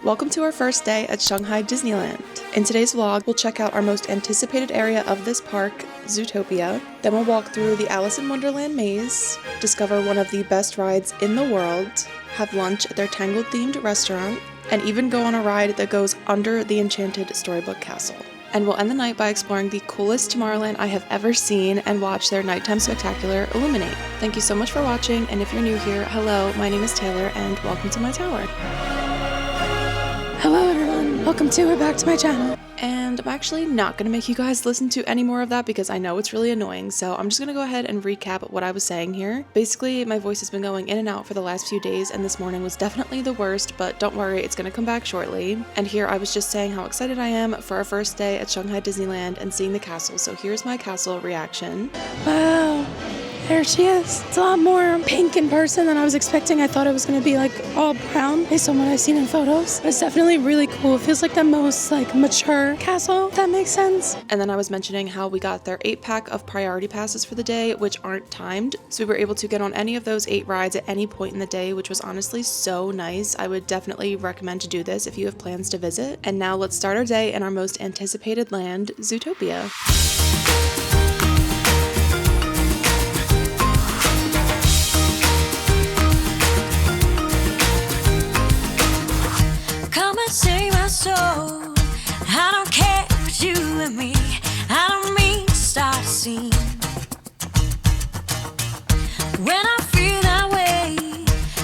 Welcome to our first day at Shanghai Disneyland. In today's vlog, we'll check out our most anticipated area of this park, Zootopia. Then we'll walk through the Alice in Wonderland maze, discover one of the best rides in the world, have lunch at their Tangled themed restaurant, and even go on a ride that goes under the enchanted storybook castle. And we'll end the night by exploring the coolest Tomorrowland I have ever seen and watch their nighttime spectacular illuminate. Thank you so much for watching, and if you're new here, hello, my name is Taylor, and welcome to my tower. Hello everyone, welcome to or back to my channel. And I'm actually not going to make you guys listen to any more of that because I know it's really annoying, so I'm just going to go ahead and recap what I was saying here. Basically, my voice has been going in and out for the last few days, and this morning was definitely the worst, but don't worry, it's going to come back shortly. And here I was just saying how excited I am for our first day at Shanghai Disneyland and seeing the castle, so here's my castle reaction. Wow, there she is. It's a lot more pink in person than I was expecting. I thought it was going to be like all brown based on what I've seen in photos. But it's definitely really cool. It feels like the most like mature castle, if that makes sense. And then I was mentioning how we got their 8-pack of priority passes for the day, which aren't timed. So we were able to get on any of those 8 rides at any point in the day, which was honestly so nice. I would definitely recommend to do this if you have plans to visit. And now let's start our day in our most anticipated land, Zootopia. Save my soul. I don't care for you and me. I don't mean to start a scene. When I feel that way,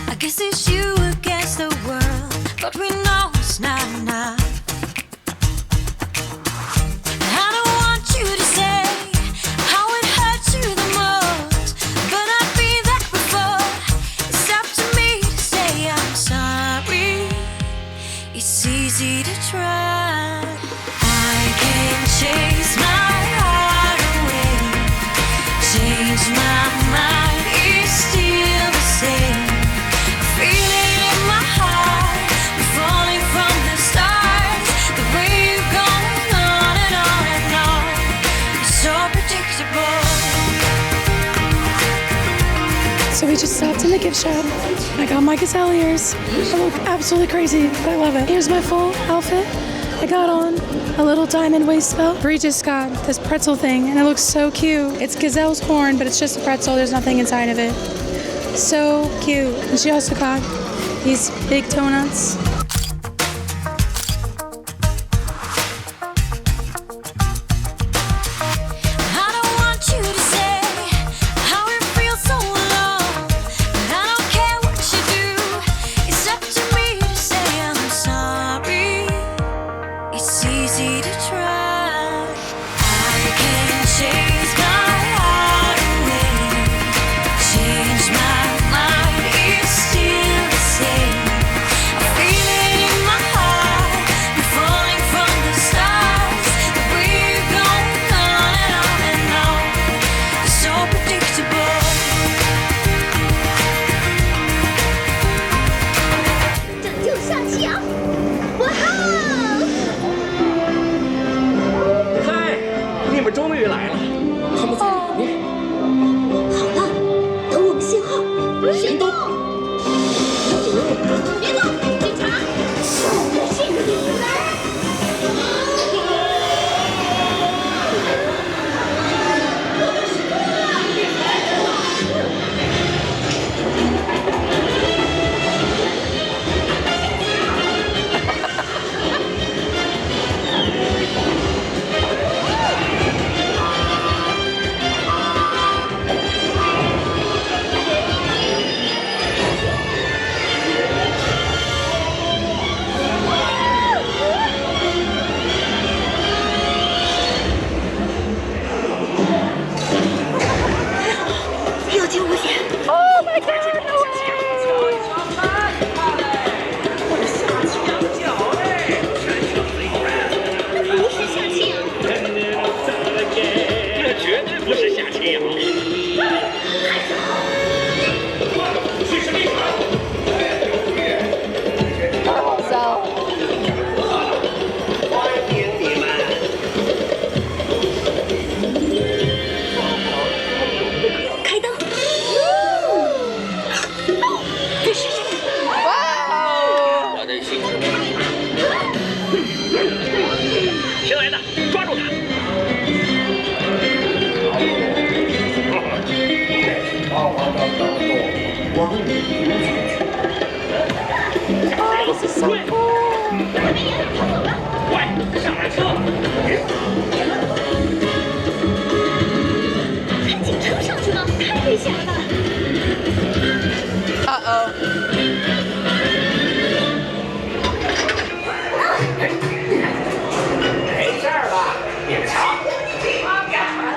I guess it's you against the world. But we know it's not enough. I don't want you to say how it hurts you the most, but I've been there before. It's up to me to say I'm sorry. It's easy to try. I can chase my heart away. Change my mind, it's still the same. I feel it in my heart. We're falling from the stars. The way you're going on and on and on. It's so predictable. So we just stopped in the gift shop. I got my gazelle ears. I look absolutely crazy, but I love it. Here's my full outfit. I got on a little diamond waist belt. Bree just got this pretzel thing, and it looks so cute. It's gazelle's horn, but it's just a pretzel. There's nothing inside of it. So cute. And she also got these big donuts. Change my mind, it's still the same. I feel it. 新来的，抓住他！Oh, this is so cool. 快，上缆车！看警车上去了，太危险了。Uh-oh. 没事儿吧？你们瞧，妈干嘛了？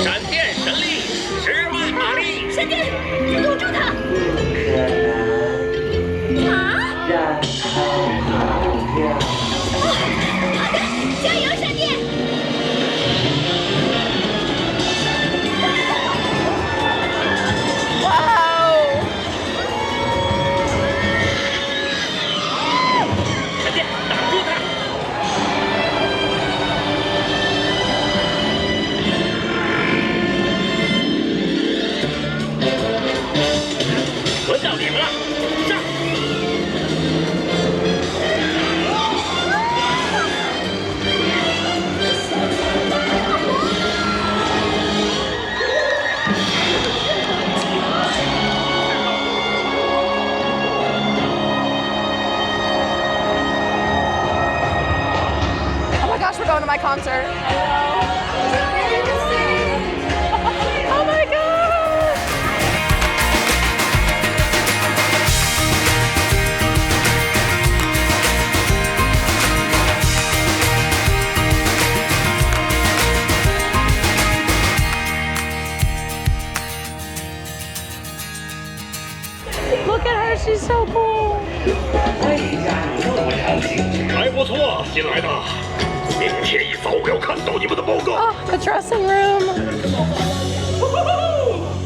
闪电神力，10万马力！闪电，堵住他！啊！好的，加油，闪电！哇哦！闪电，挡住他！轮到你们了，上！ Oh my gosh, we're going to my concert. Oh my god! Look at her, she's so cool. 还不错，新来的。明天一早我要看到你们的报告。 Oh, the dressing room.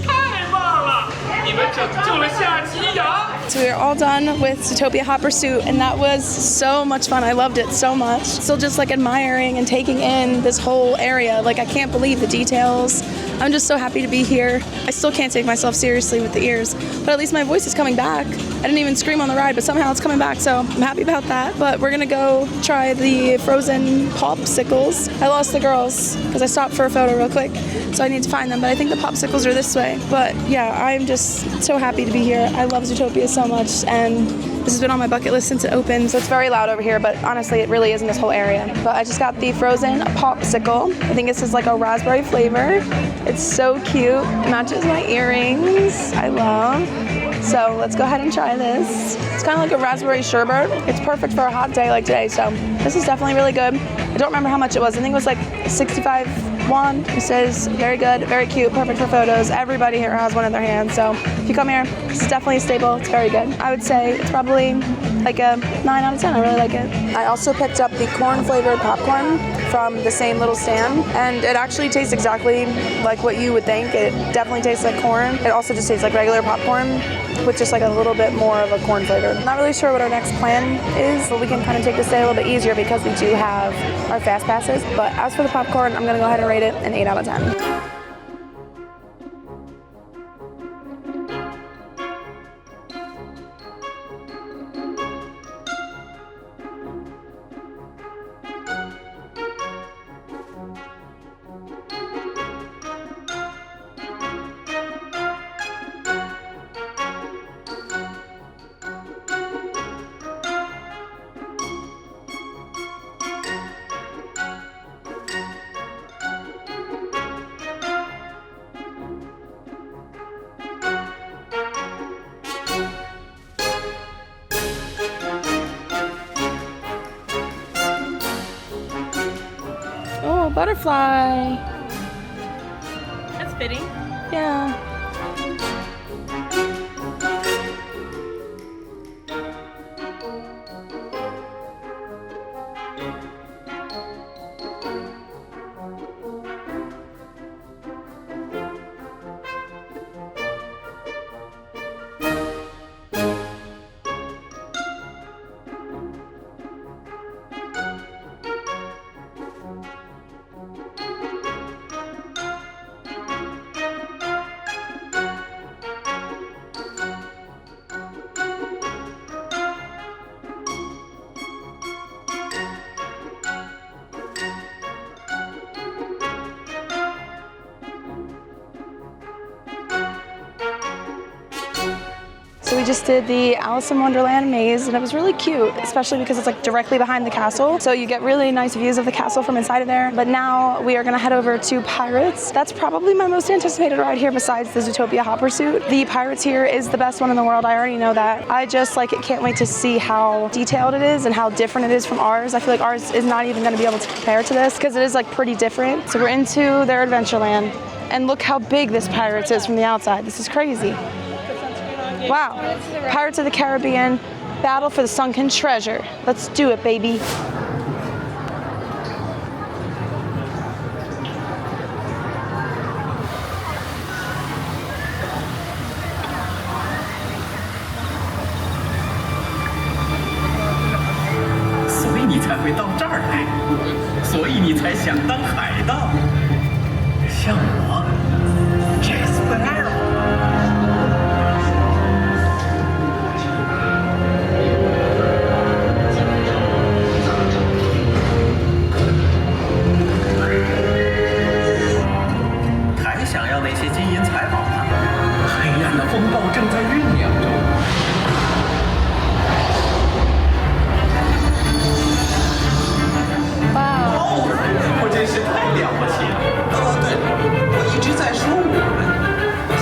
太棒了！你们拯救了夏奇阳。 So we are all done with Zootopia Hot Pursuit, and that was so much fun. I loved it so much. Still just like admiring and taking in this whole area. Like I can't believe the details. I'm just so happy to be here. I still can't take myself seriously with the ears, but at least my voice is coming back. I didn't even scream on the ride, but somehow it's coming back, so I'm happy about that. But we're gonna go try the frozen popsicles. I lost the girls because I stopped for a photo real quick, so I need to find them, but I think the popsicles are this way. But yeah, I'm just so happy to be here. I love Zootopia so much, and this has been on my bucket list since it opened, so it's very loud over here, but honestly, it really is in this whole area. But I just got the frozen popsicle. I think this is like a raspberry flavor. It's so cute, matches my earrings, I love. So let's go ahead and try this. It's kind of like a raspberry sherbet. It's perfect for a hot day like today, so this is definitely really good. I don't remember how much it was. I think it was like 65 won. It says very good, very cute, perfect for photos. Everybody here has one in their hand, so if you come here, this is definitely a staple. It's very good. I would say it's probably like a 9 out of 10. I really like it. I also picked up the corn flavored popcorn from the same little stand, and it actually tastes exactly like what you would think. It definitely tastes like corn. It also just tastes like regular popcorn with just like a little bit more of a corn flavor. I'm not really sure what our next plan is, but we can kind of take this day a little bit easier because we do have our fast passes. But as for the popcorn, I'm gonna go ahead and rate it an 8 out of 10. Oh, butterfly. That's fitting. Yeah. we just did the Alice in Wonderland maze, and it was really cute, especially because it's like directly behind the castle. So you get really nice views of the castle from inside of there. But now we are gonna head over to Pirates. That's probably my most anticipated ride here besides the Zootopia Hot Pursuit. The Pirates here is the best one in the world. I already know that. I just like can't wait to see how detailed it is and how different it is from ours. I feel like ours is not even gonna be able to compare to this because it is like pretty different. So we're into their Adventureland. And look how big this Pirates is from the outside. This is crazy. Wow. Pirates of the Caribbean, battle for the sunken treasure. Let's do it, baby.所以你才会到这儿来，所以你才想当海盗，像我，Jack Sparrow。还想要那些金银财宝吗？黑暗的风暴正在酝酿中。哦，我真是太了不起了！对，我一直在说我们，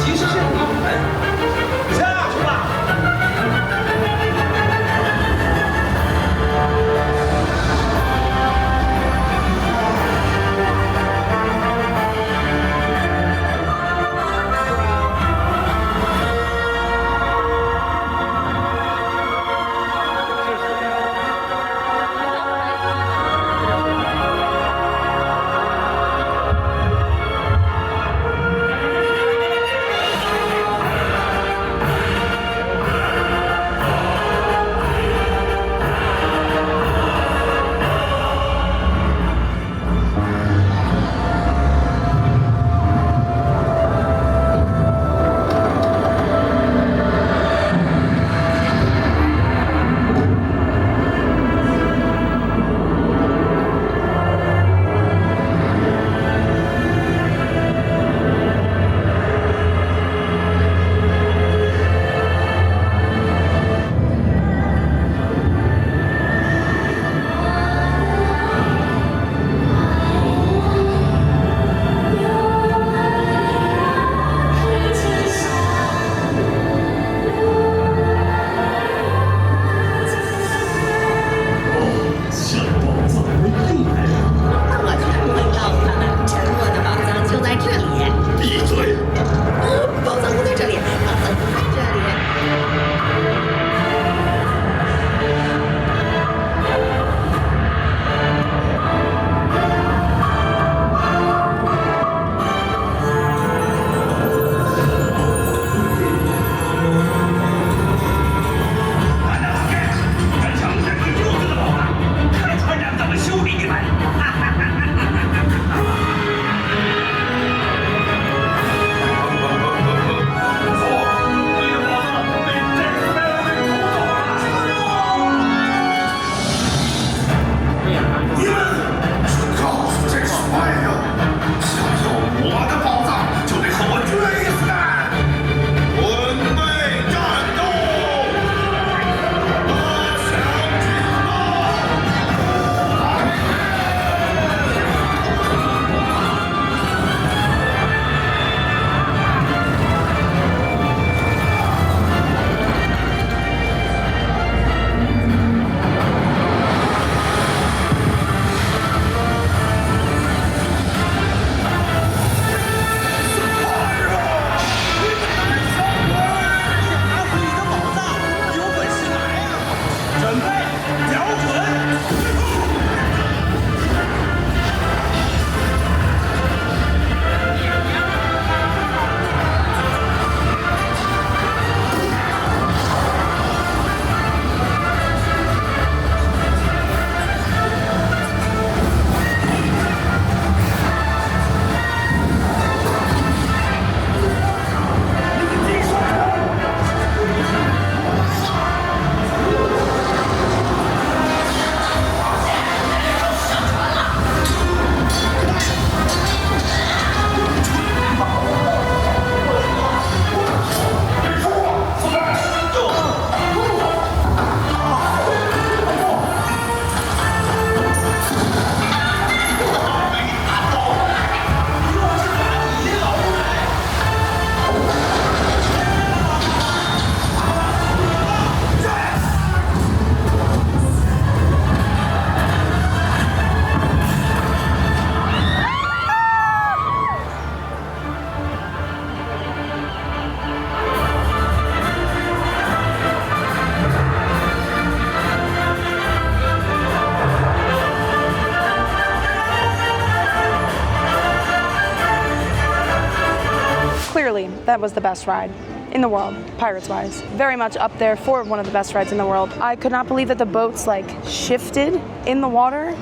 that was the best ride in the world, Pirates-wise. Very much up there for one of the best rides in the world. I could not believe that the boats like shifted in the water.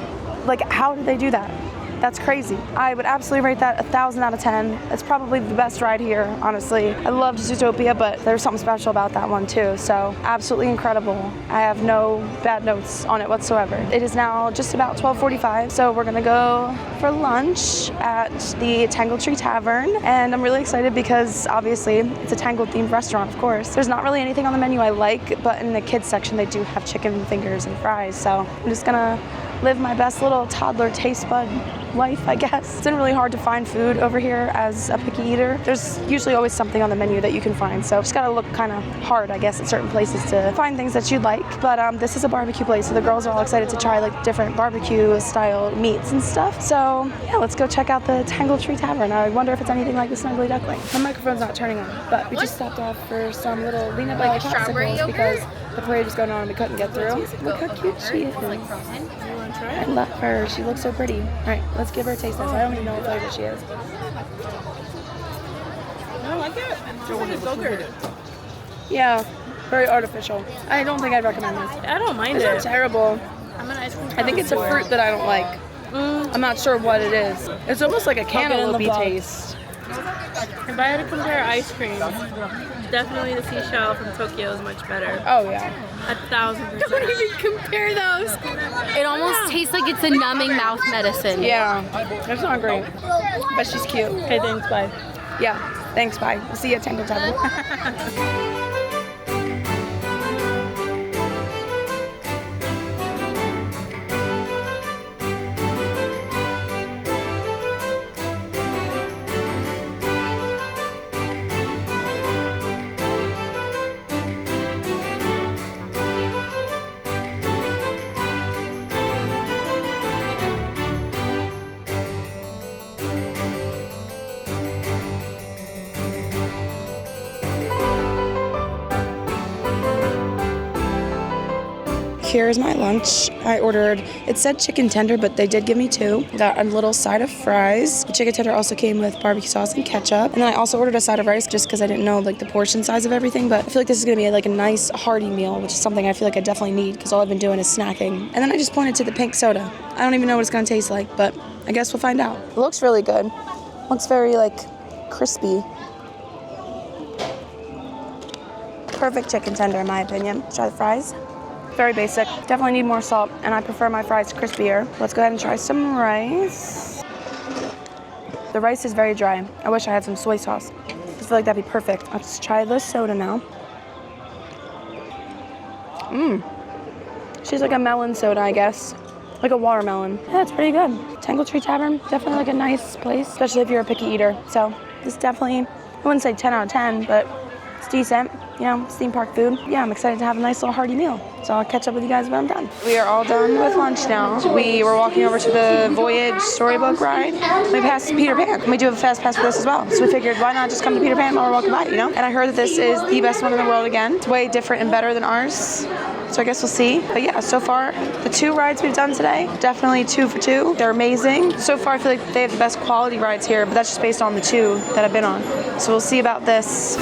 Like, how did they do that? That's crazy. I would absolutely rate that 1,000 out of 10. It's probably the best ride here, honestly. I loved Zootopia, but there's something special about that one too. So absolutely incredible. I have no bad notes on it whatsoever. It is now just about 12:45, so we're gonna go for lunch at the Tangled Tavern. And I'm really excited because obviously it's a Tangled themed restaurant, of course. There's not really anything on the menu I like, but in the kids section they do have chicken fingers and fries. So I'm just gonna live my best little toddler taste bud life, I guess. It's been really hard to find food over here as a picky eater. There's usually always something on the menu that you can find, so just gotta look kind of hard, I guess, at certain places to find things that you'd like. But this is a barbecue place, so the girls are all excited to try like different barbecue style meats and stuff. So yeah, let's go check out the Tangled Tree Tavern. I wonder if it's anything like the Snuggly Duckling. My microphone's not turning on, but we just stopped off for some little linabell popsicles because the parade was going on and we couldn't get through. Look how cute she is. I love her. She looks so pretty. All right, let's give her a taste test. I don't even know what flavor she is. I don't like it. It's like a yogurt. Yeah, very artificial. I don't think I'd recommend this. I don't mind It's it. not terrible. I'm an ice cream. I think it's a fruit that I don't like. I'm not sure what it is. It's almost like a cantaloupe taste. If I had to compare ice cream, definitely the seashell from Tokyo is much better. Oh yeah. 1,000%. Don't even compare those. It almost tastes like it's a numbing mouth medicine. Yeah, it's not great, but she's cute. Okay, thanks, bye. Yeah, thanks, bye. We'll see you at Tangled Tavern. Here's my lunch. I ordered, it said chicken tender, but they did give me 2. Got a little side of fries. The chicken tender also came with barbecue sauce and ketchup. And then I also ordered a side of rice just because I didn't know like the portion size of everything. But I feel like this is gonna be like a nice hearty meal, which is something I feel like I definitely need because all I've been doing is snacking. And then I just pointed to the pink soda. I don't even know what it's gonna taste like, but I guess we'll find out. It looks really good. Looks very like crispy. Perfect chicken tender in my opinion. Let's try the fries. Very basic. Definitely need more salt, and I prefer my fries crispier. Let's go ahead and try some rice. The rice is very dry. I wish I had some soy sauce. I feel like that'd be perfect. Let's try the soda now. She's like a melon soda, I guess. Like a watermelon. Yeah, it's pretty good. Tangled Tree Tavern, definitely like a nice place, especially if you're a picky eater. So this definitely, I wouldn't say 10 out of 10, but it's decent. You know, it's theme park food. Yeah, I'm excited to have a nice little hearty meal. So I'll catch up with you guys when I'm done. We are all done with lunch now. We were walking over to the Voyage storybook ride. We passed Peter Pan. We do have a fast pass for this as well. So we figured, why not just come to Peter Pan while we're walking by, you know? And I heard that this is the best one in the world again. It's way different and better than ours. So I guess we'll see. But yeah, so far, the 2 rides we've done today, definitely 2 for 2. They're amazing. So far, I feel like they have the best quality rides here, but that's just based on the 2 that I've been on. So we'll see about this.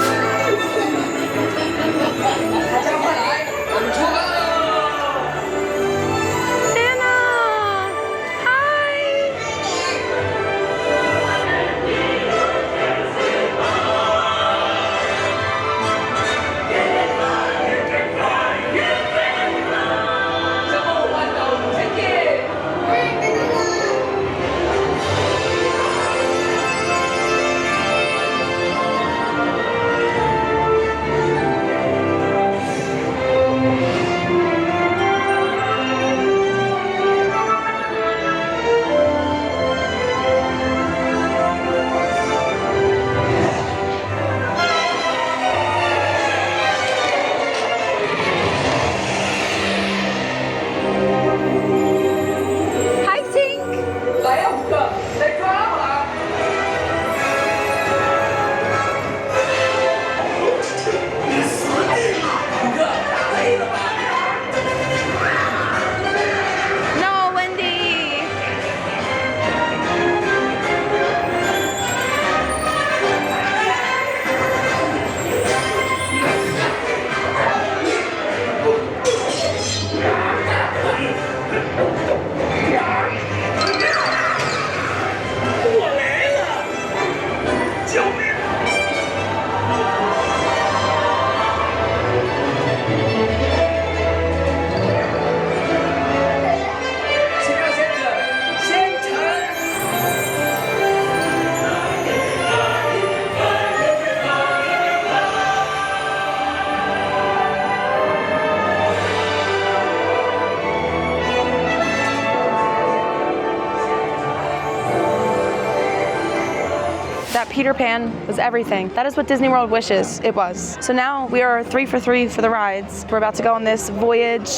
Peter Pan was everything. That is what Disney World wishes it was. So now we are 3 for 3 for the rides. We're about to go on this voyage,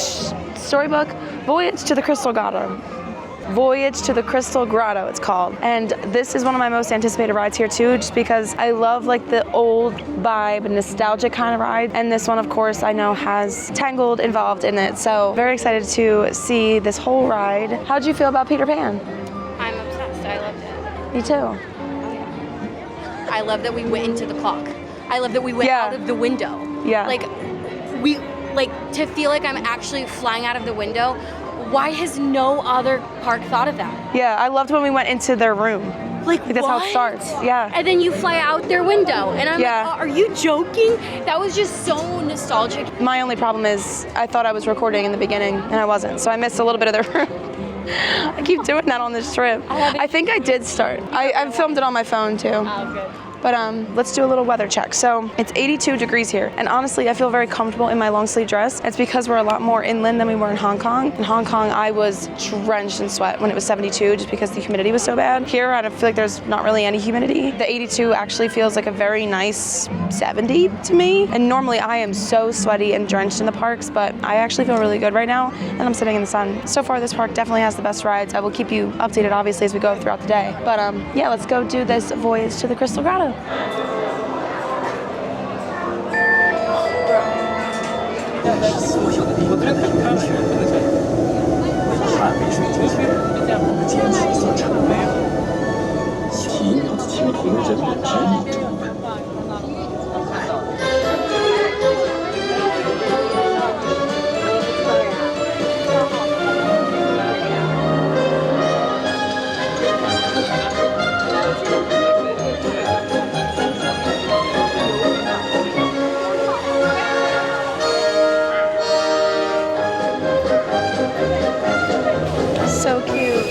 storybook, voyage to the Crystal Grotto. Voyage to the Crystal Grotto, it's called. And this is one of my most anticipated rides here too, just because I love like the old vibe, nostalgic kind of ride. And this one, of course, I know has Tangled involved in it. So very excited to see this whole ride. How'd you feel about Peter Pan? I'm obsessed. I loved it. Me too. I love that we went into the clock. I love that we went out of the window. Yeah. Like, to feel like I'm actually flying out of the window. Why has no other park thought of that? Yeah, I loved when we went into their room. Like that's what? how it starts. Yeah. And then you fly out their window. And I'm Yeah. like, oh, are you joking? That was just so nostalgic. My only problem is I thought I was recording in the beginning and I wasn't, so I missed a little bit of their room. I keep doing that on this trip. I think I did start. I filmed it on my phone too. Oh, good. But let's do a little weather check. So it's 82 degrees here. And honestly, I feel very comfortable in my long sleeve dress. It's because we're a lot more inland than we were in Hong Kong. In Hong Kong, I was drenched in sweat when it was 72 just because the humidity was so bad. Here, I don't feel like there's not really any humidity. The 82 actually feels like a very nice 70 to me. And normally I am so sweaty and drenched in the parks, but I actually feel really good right now. And I'm sitting in the sun. So far, this park definitely has the best rides. I will keep you updated, obviously, as we go throughout the day. But yeah, let's go do this voyage to the Crystal Grotto. So cute.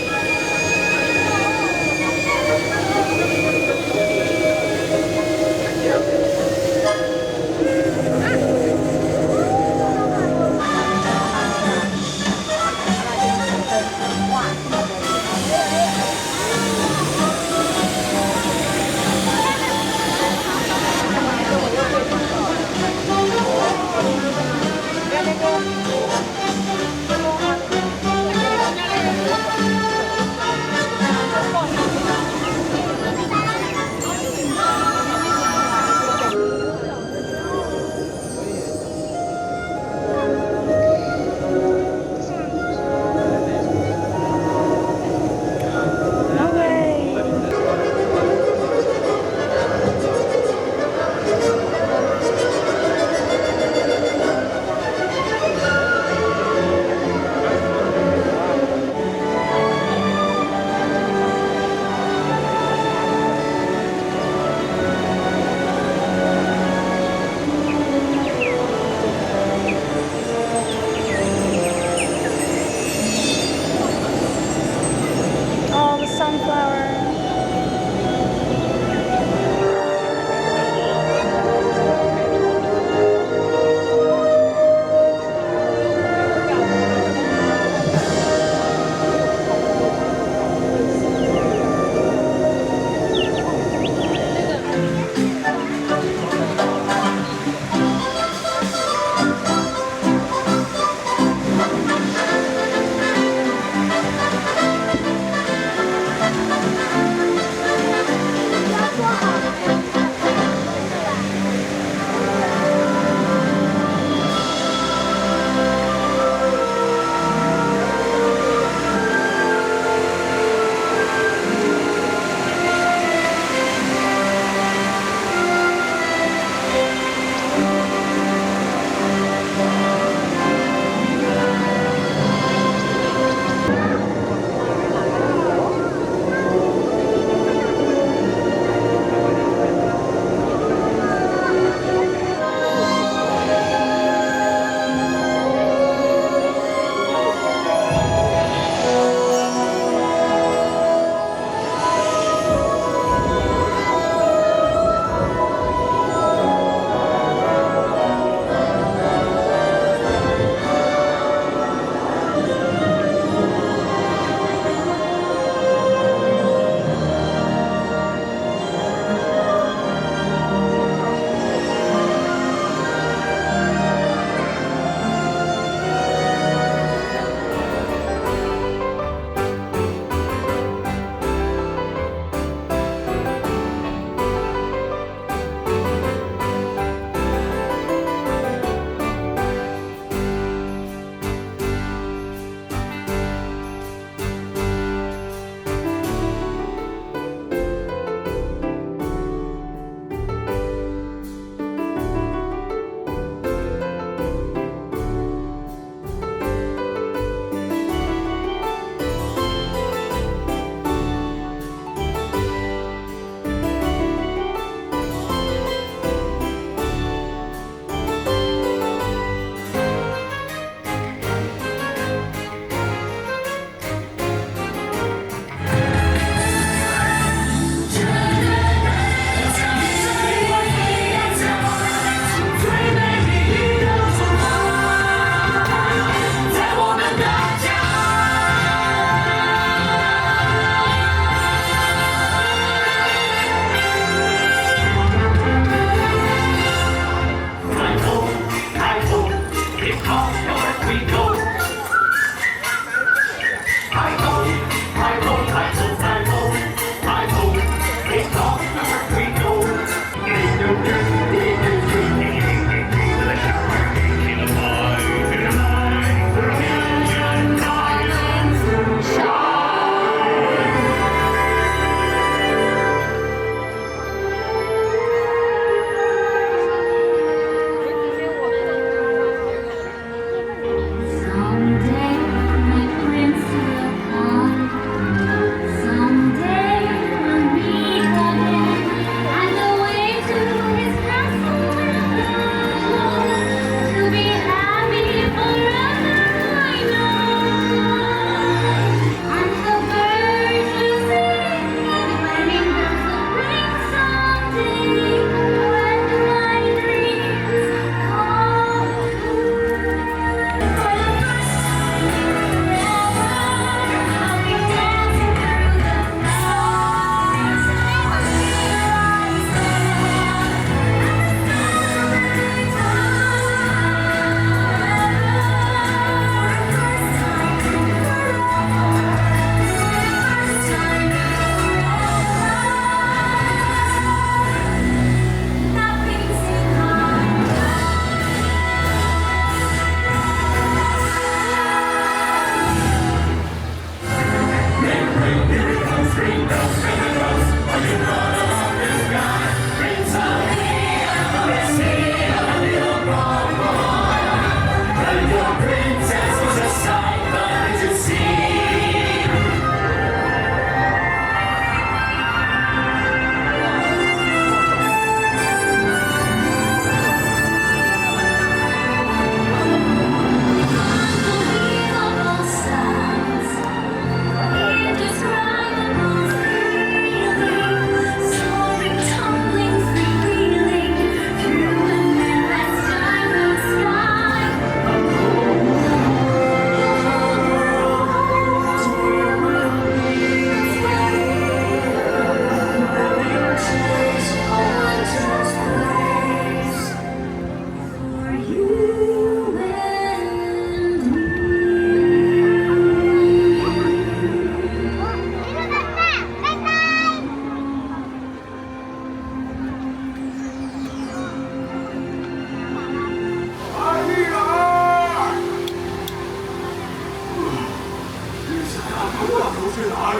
是哪里？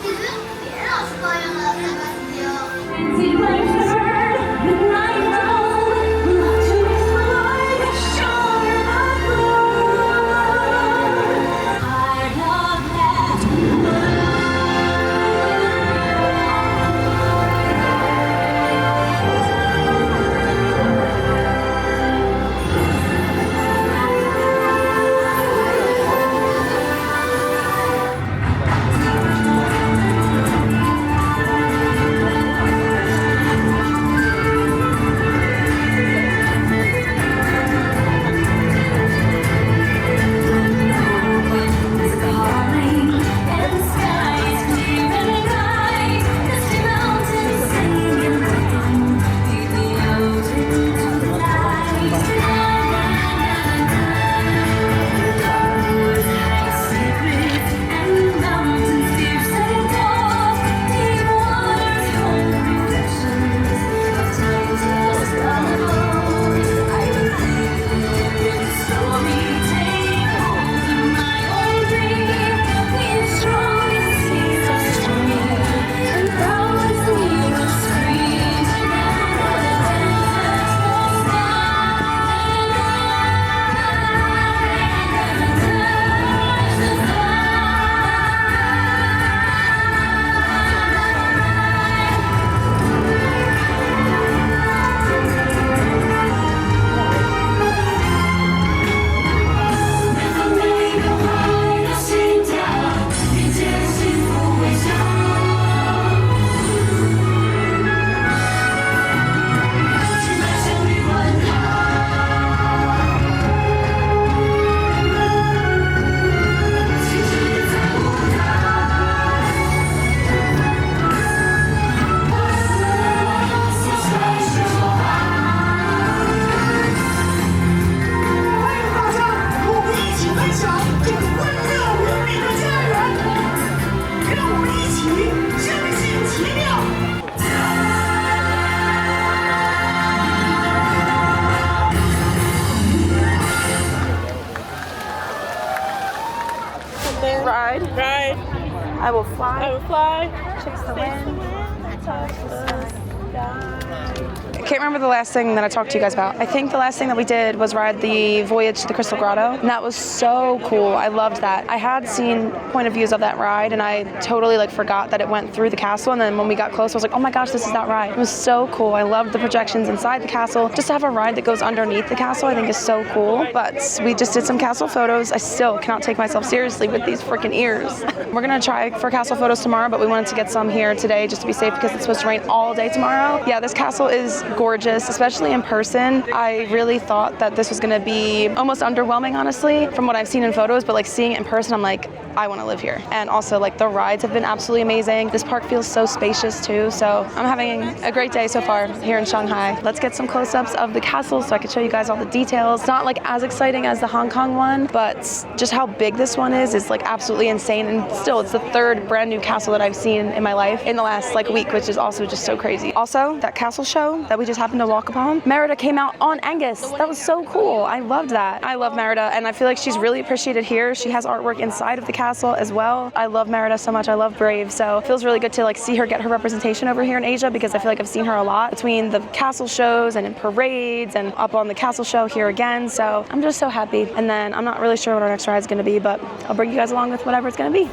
别老是抱怨了，三八四幺。Ride. I will fly. I will fly. Chase the wind. Touch the sky. I can't remember the last thing that I talked to you guys about. I think the last thing that we did was ride the Voyage to the Crystal Grotto, and that was so cool. I loved that. I had seen point of views of that ride, and I totally forgot that it went through the castle, and then when we got close, I was like, oh my gosh, this is that ride. It was so cool. I loved the projections inside the castle. Just to have a ride that goes underneath the castle, I think is so cool. But we just did some castle photos. I still cannot take myself seriously with these freaking ears. We're gonna try for castle photos tomorrow, but we wanted to get some here today just to be safe because it's supposed to rain all day tomorrow. Yeah, this castle is gorgeous, especially in person. I really thought that this was gonna be almost underwhelming, honestly, from what I've seen in photos, but seeing it in person, I'm like, I wanna live here. And also the rides have been absolutely amazing. This park feels so spacious too, so I'm having a great day so far here in Shanghai. Let's get some close-ups of the castle so I can show you guys all the details. It's not as exciting as the Hong Kong one, but just how big this one is absolutely insane. And still, it's the third brand new castle that I've seen in my life in the last week, which is also just so crazy. Also, that castle show that we just happened to walk upon, Merida came out on Angus. That was so cool. I loved that. I love Merida, and I feel like she's really appreciated here. She has artwork inside of the castle as well. I love Merida so much. I love Brave, so it feels really good to see her get her representation over here in Asia, because I feel like I've seen her a lot between the castle shows and in parades and up on the castle show here again, so I'm just so happy. And then I'm not really sure what our next ride is going to be, but I'll bring you guys along with whatever it's going to be.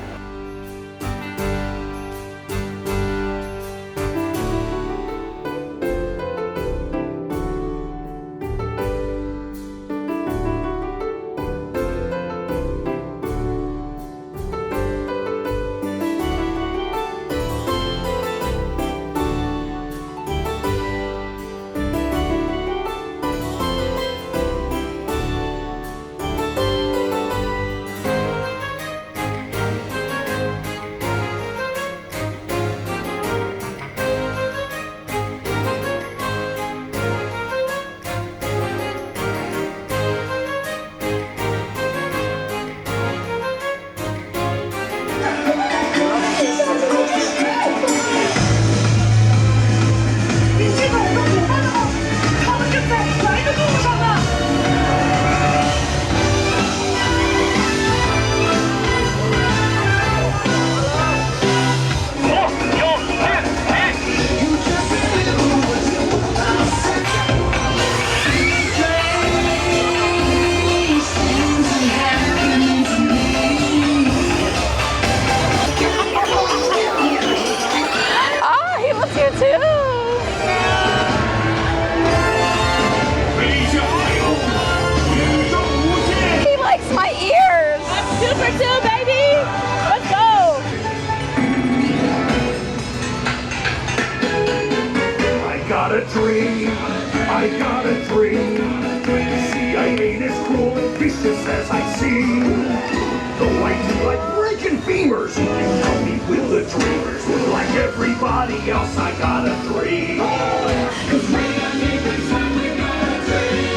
Two for two, baby! Let's go! I got a dream, I got a dream. See, I ain't as cruel and vicious as I seem. Though I do like breaking femurs, you can help me with the dreamers. Like everybody else, I got a dream. 'Cause we are neighbors and we got a dream.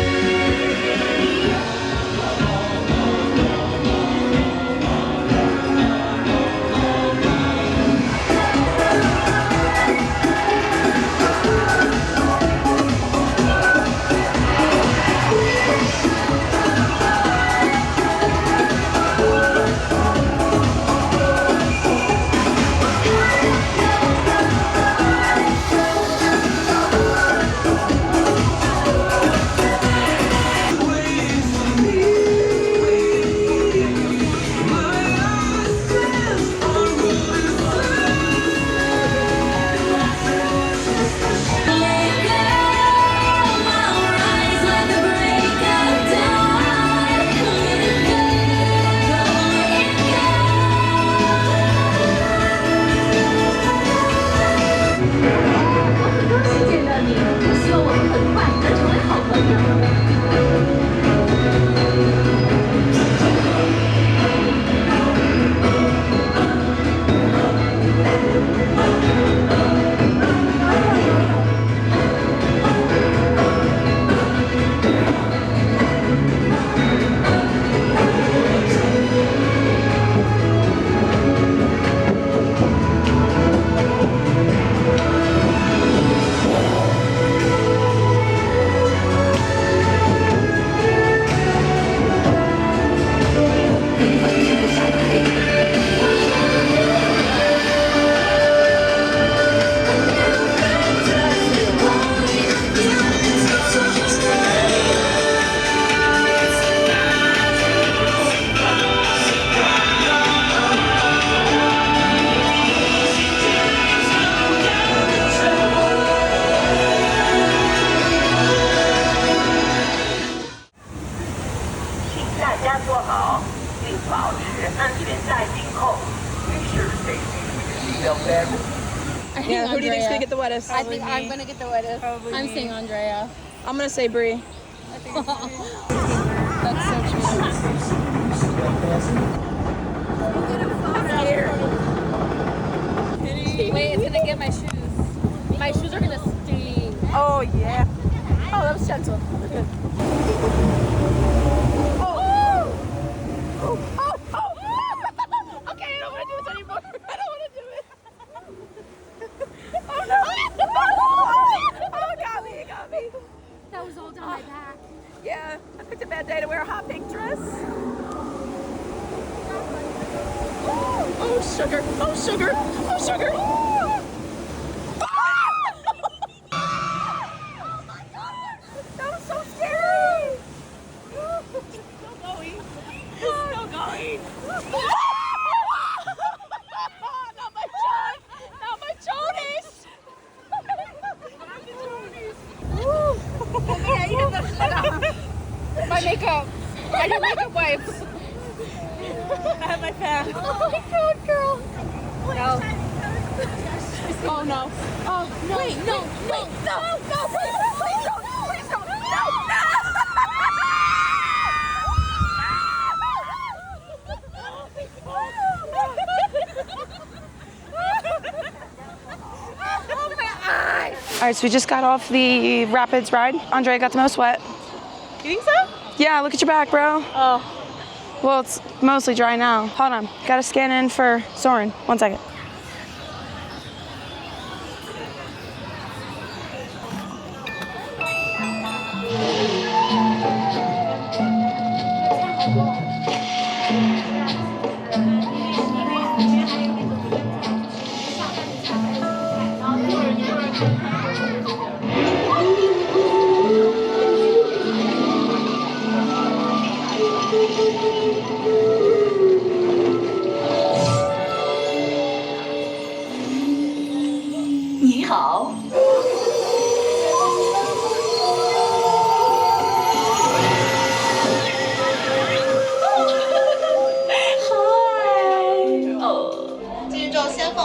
Yeah, who do you think's gonna get the wettest? I think I'm gonna get the wettest. I'm saying Andrea. I'm gonna say Brie. That's so true. Wait, it's gonna get my shoes. My shoes are gonna sting. Oh yeah. Oh, that was gentle. Good. Okay, I don't want to do this anymore. I don't want to do it. Oh no! Oh, it got me! It got me! That was all down my back. Yeah, I picked a bad day to wear a hot pink dress. Oh sugar! Oh sugar! Oh sugar! Oh my God! That was so scary! It's still going. It's still going. Not my John! Not my Jonas! My makeup. I need makeup wipes. I have my pad. Oh my God, girl. No. Oh no. Oh no. Wait, no, no, no, no, please don't, please don't, no, no. Oh my eyes. All right, so we just got off the rapids ride. Andrea got the most wet. You think so? Yeah, look at your back, bro. Oh. Well, it's mostly dry now. Hold on, gotta scan in for Soren. 1 second.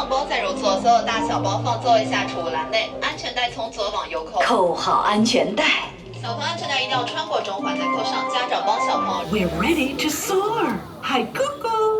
放包再入座，所有大小包放座位下储物栏内，安全带从左往右扣。扣好安全带。小朋友安全带一定要穿过中环再扣上。家长帮小朋友。We're ready to soar. Hi, Cuckoo.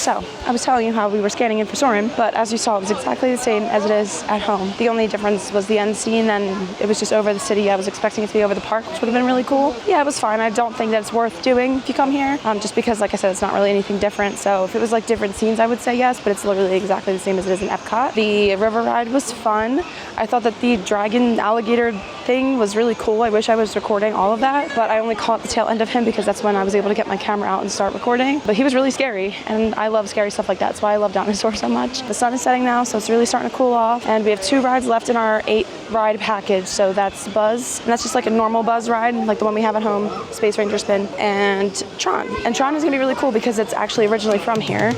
So, I was telling you how we were scanning in for Soren, but as you saw, it was exactly the same as it is at home. The only difference was the end scene, and it was just over the city. I was expecting it to be over the park, which would have been really cool. Yeah, it was fine. I don't think that it's worth doing if you come here, just because, like I said, it's not really anything different. So if it was like different scenes, I would say yes, but it's literally exactly the same as it is in Epcot. The river ride was fun. I thought that the dragon alligator thing was really cool. I wish I was recording all of that, but I only caught the tail end of him because that's when I was able to get my camera out and start recording. But he was really scary, and I love scary stuff like that. That's why I love dinosaurs so much. The sun is setting now, so it's really starting to cool off, and we have 2 rides left in our 8 ride package. So that's Buzz, and that's just like a normal Buzz ride, like the one we have at home, Space Ranger Spin, and Tron. And Tron is gonna be really cool because it's actually originally from here.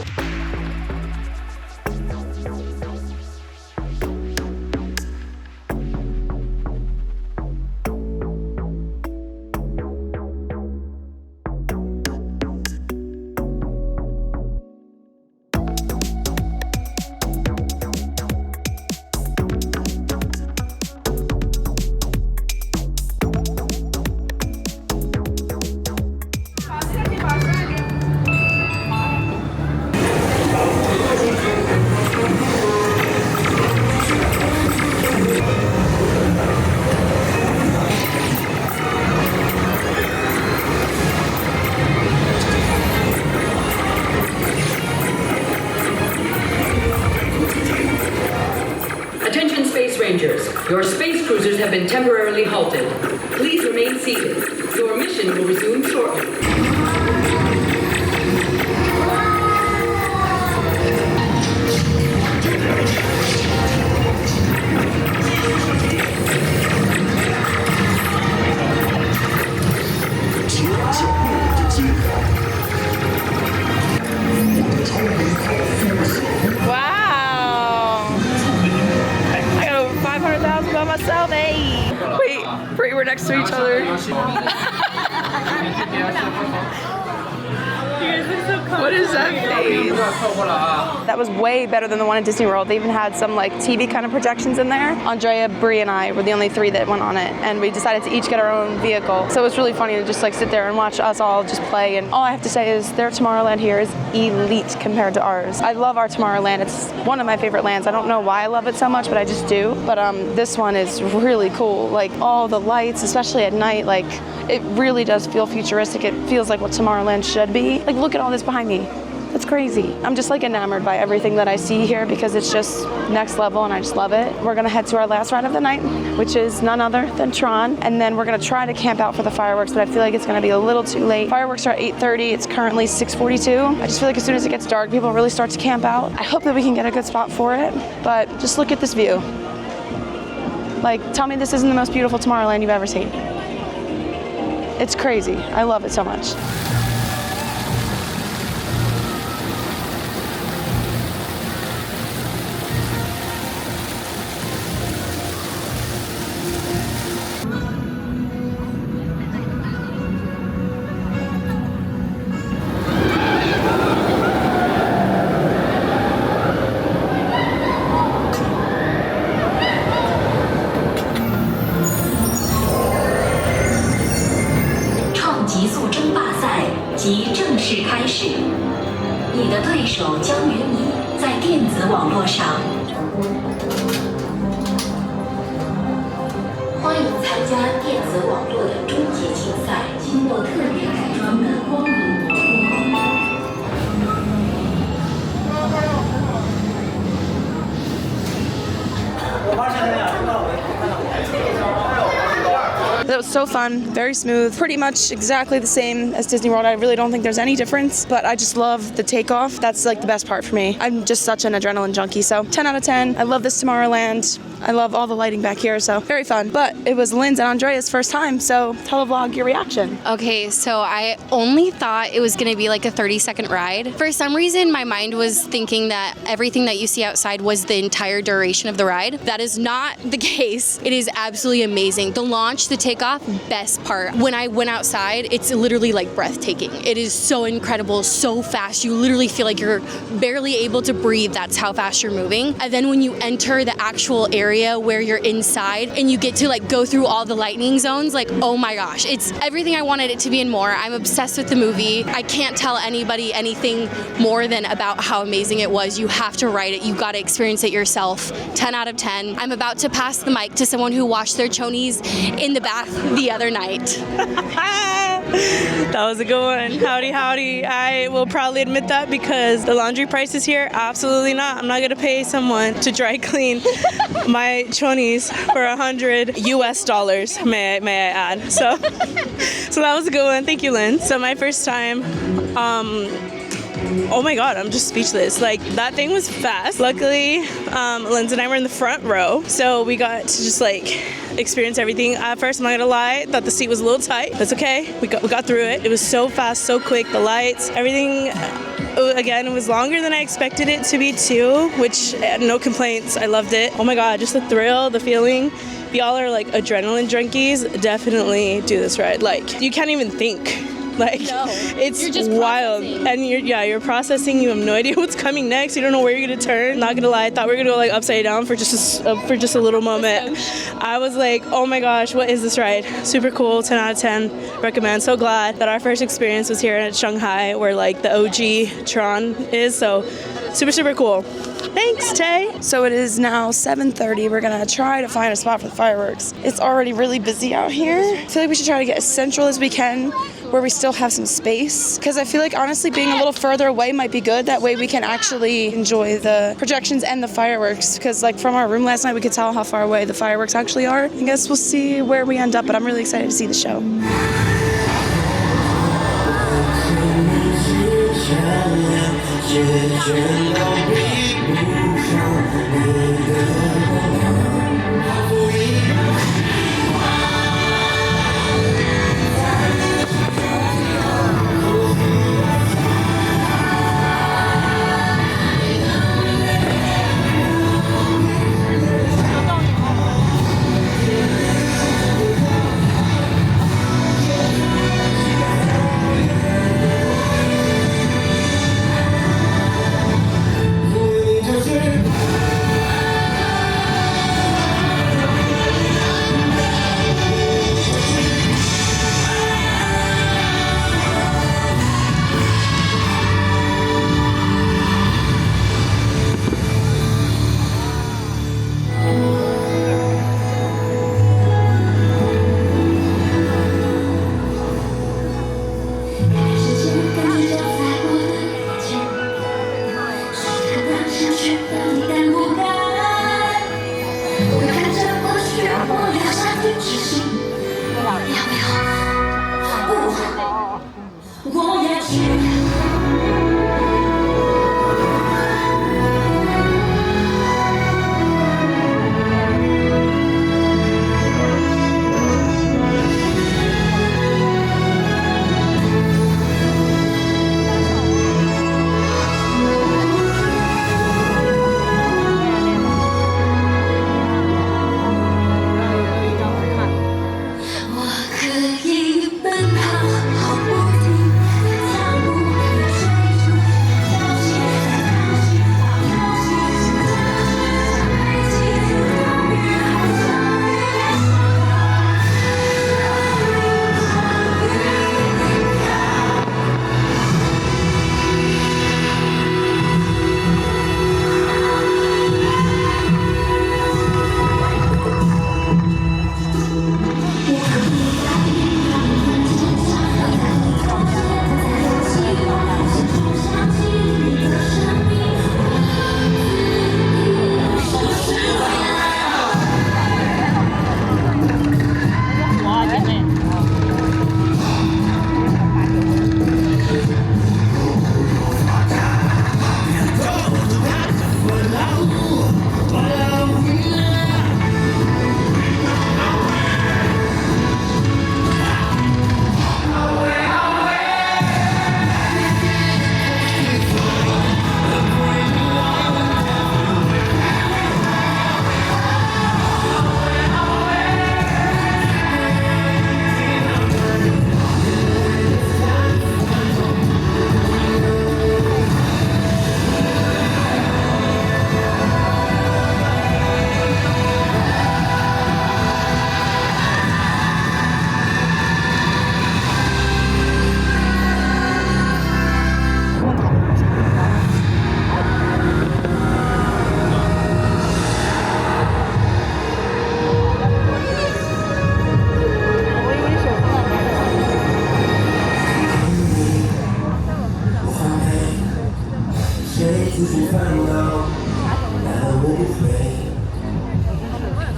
Attention Space Rangers, your space cruisers have been temporarily halted. Please remain seated. Your mission will resume shortly. Myself, hey! Wait, Brie, we're next to each other. You What is that face? That was way better than the one at Disney World. They even had some like TV kind of projections in there. Andrea, Bree, and I were the only 3 that went on it, and we decided to each get our own vehicle. So it was really funny to just like sit there and watch us all just play. And all I have to say is their Tomorrowland here is elite compared to ours. I love our Tomorrowland. It's one of my favorite lands. I don't know why I love it so much, but I just do. But this one is really cool. Like all the lights, especially at night, like it really does feel futuristic. It feels like what Tomorrowland should be. Like look at all this behind me. That's crazy. I'm just like enamored by everything that I see here because it's just next level and I just love it. We're gonna head to our last ride of the night, which is none other than Tron. And then we're gonna try to camp out for the fireworks, but I feel like it's gonna be a little too late. Fireworks are at 8:30, it's currently 6:42. I just feel like as soon as it gets dark, people really start to camp out. I hope that we can get a good spot for it, but just look at this view. Like, tell me this isn't the most beautiful Tomorrowland you've ever seen. It's crazy. I love it so much. That was so fun, very smooth, pretty much exactly the same as Disney World. I really don't think there's any difference, but I just love the takeoff. That's like the best part for me. I'm just such an adrenaline junkie, so 10 out of 10. I love this Tomorrowland. I love all the lighting back here, so very fun. But it was Lynn's and Andrea's first time, so televlog your reaction. Okay, so I only thought it was gonna be like a 30-second ride. For some reason, my mind was thinking that everything that you see outside was the entire duration of the ride. That is not the case. It is absolutely amazing. The launch, the takeoff, best part. When I went outside, it's literally like breathtaking. It is so incredible, so fast. You literally feel like you're barely able to breathe. That's how fast you're moving. And then when you enter the actual area where you're inside and you get to like go through all the lightning zones, like, oh my gosh, it's everything I wanted it to be and more. I'm obsessed with the movie. I can't tell anybody anything more than about how amazing it was. You have to ride it. You got to experience it yourself. 10 out of 10. I'm about to pass the mic to someone who washed their chonies in the bath the other night. That was a good one. Howdy, howdy. I will proudly admit that because the laundry prices here, absolutely not. I'm not going to pay someone to dry clean my chonies for $100 US, may I add. So that was a good one. Thank you, Lynn. So my first time, oh my God, I'm just speechless. Like, that thing was fast. Luckily, Lindsay and I were in the front row, so we got to just like experience everything. At first, I'm not gonna lie, thought the seat was a little tight. That's okay. We got through it. It was so fast, so quick. The lights, everything. Again, it was longer than I expected it to be too, which no complaints. I loved it. Oh my God, just the thrill, the feeling. If y'all are like adrenaline junkies, definitely do this ride. Like, you can't even think. Like, no, it's just wild. Processing. And you're processing. You have no idea what's coming next. You don't know where you're gonna turn. Not gonna lie, I thought we were gonna go like upside down for just a little moment. I was like, oh my gosh, what is this ride? Super cool, 10 out of 10. Recommend. So glad that our first experience was here at Shanghai, where like the OG Tron is. So super, super cool. Thanks, Tay. So it is now 7:30. We're gonna try to find a spot for the fireworks. It's already really busy out here. I feel like we should try to get as central as we can, where we still have some space, because I feel like honestly being a little further away might be good. That way we can actually enjoy the projections and the fireworks, because like from our room last night we could tell how far away the fireworks actually are. I guess we'll see where we end up, but I'm really excited to see the show.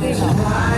casino.